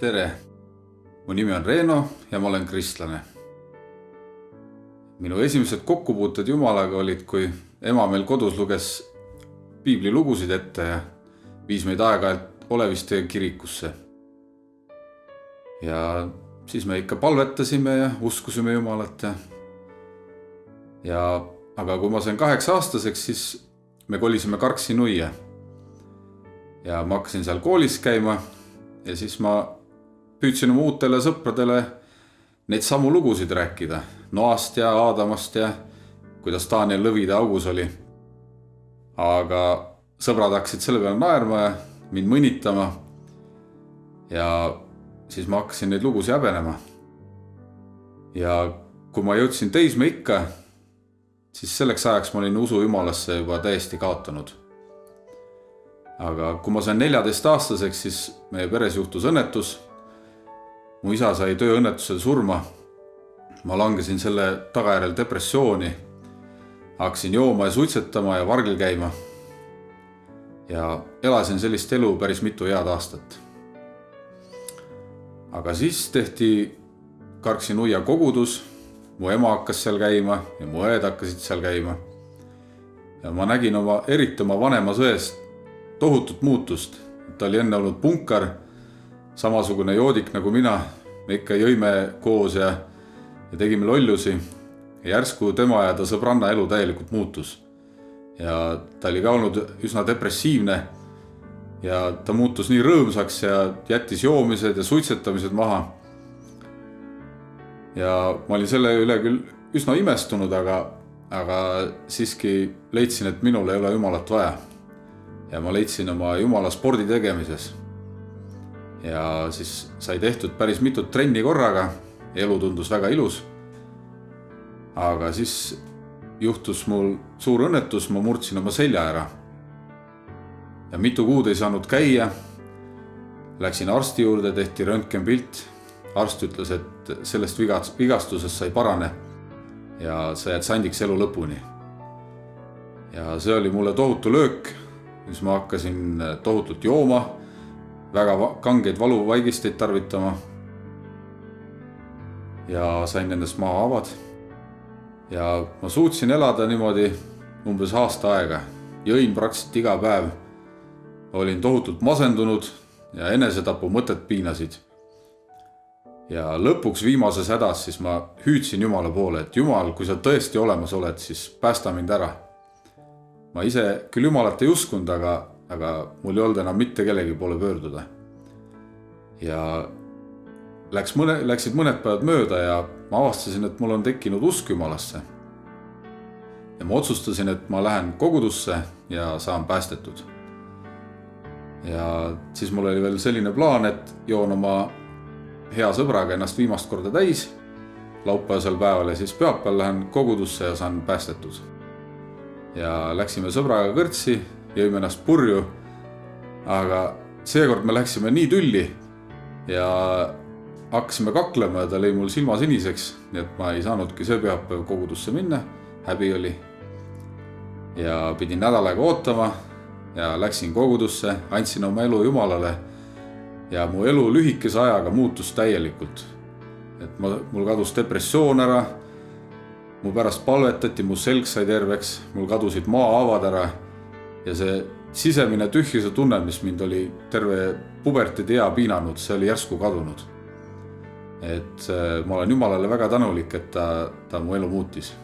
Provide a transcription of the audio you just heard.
Tere! Mu nimi on Reeno ja ma olen kristlane. Minu esimesed kokkupuuted Jumalaga olid, kui ema meil kodus luges piibli lugusid ette ja viis meid aeg-ajalt Oleviste kirikusse. Ja siis me ikka palvetasime ja uskusime Jumalat. Aga kui ma sain 8-aastaseks, siis me kolisime Karksi-Nuia. Ja ma hakkasin seal koolis käima ja siis ma püüdsin oma uutele sõpradele neid samu lugusid rääkida. Noast ja Aadamast ja kuidas Daniel lõvide augus oli. Aga sõbrad hakkasid selle peale naerma ja mind mõnitama. Ja siis ma hakkasin neid lugusid häbenema. Ja kui ma jõudsin teismeikka, siis selleks ajaks ma olin usu Jumalasse juba täiesti kaotanud. Aga kui ma sain 14-aastaseks, siis meie peres juhtus õnnetus. Mu isa sai tööõnnetusel surma. Ma langesin selle tagajärjel depressiooni. Hakkasin jooma ja suitsetama ja vargil käima. Ja elasin sellist elu päris mitu head aastat. Aga siis tehti Karksi-Nuia kogudus. Mu ema hakkas seal käima ja mu õed hakkasid seal käima. Ja ma nägin eriti oma vanemas õest tohutut muutust. Ta oli enne olnud punkar, samasugune joodik nagu mina. Me ikka jõime koos ja tegime lollusi. Ja järsku tema ja ta sõbranna elu täielikult muutus. Ja ta oli ka olnud üsna depressiivne. Ja ta muutus nii rõõmsaks ja jättis joomised ja suitsetamised maha. Ja ma olin selle üle küll üsna imestunud, aga siiski leidsin, et minul ei ole Jumalat vaja. Ja ma leidsin oma Jumala spordi tegemises. Ja siis sai tehtud päris mitut trenni korraga. Elu tundus väga ilus. Aga siis juhtus mul suur õnnetus, ma murdsin oma selja ära. Ja mitu kuud ei saanud käia. Läksin arsti juurde, tehti röntgenpilt. Arst ütles, et sellest vigastusest sai parane. Ja sa jääd sandiks elu lõpuni. Ja see oli mulle tohutu löök. Siis ma hakkasin tohutult jooma, väga kangeid valuvaigisteid tarvitama. Ja sain nendest mahaavad. Ja ma suutsin elada niimoodi umbes aasta aega. Jõin praktiliselt iga päev. Olin tohutult masendunud ja enesetapu mõtted piinasid. Ja lõpuks viimases hädas siis ma hüüdsin Jumala poole, et Jumal, kui sa tõesti olemas oled, siis päästa mind ära. Ma ise küll Jumalat ei uskunud, aga mul ei olnud enam mitte kellegi poole pöörduda. Ja läksid mõned päevad mööda ja ma avastasin, et mul on tekkinud usk Jumalasse. Ja ma otsustasin, et ma lähen kogudusse ja saan päästetud. Ja siis mul oli veel selline plaan, et joon oma hea sõbraga ennast viimast korda täis laupäevasel päeval ja siis pühapäeval lähen kogudusse ja saan päästetud. Ja läksime sõbraga kõrtsi, jõime ennast purju, aga seekord me läksime nii tülli ja hakkasime kaklema ja ta lõi mul silma siniseks, nii et ma ei saanudki see pühapäev kogudusse minna, häbi oli. Ja pidin nädal aega ootama ja läksin kogudusse, andsin oma elu Jumalale ja mu elu lühikese ajaga muutus täielikult. Et mul kadus depressioon ära, mu pärast palvetati, mu selg sai terveks, mul kadusid maahaavad ära ja see sisemine tühjuse tunne, mis mind oli terve puberteedi ea piinanud, see oli järsku kadunud. Et ma olen Jumalale väga tänulik, et ta mu elu muutis.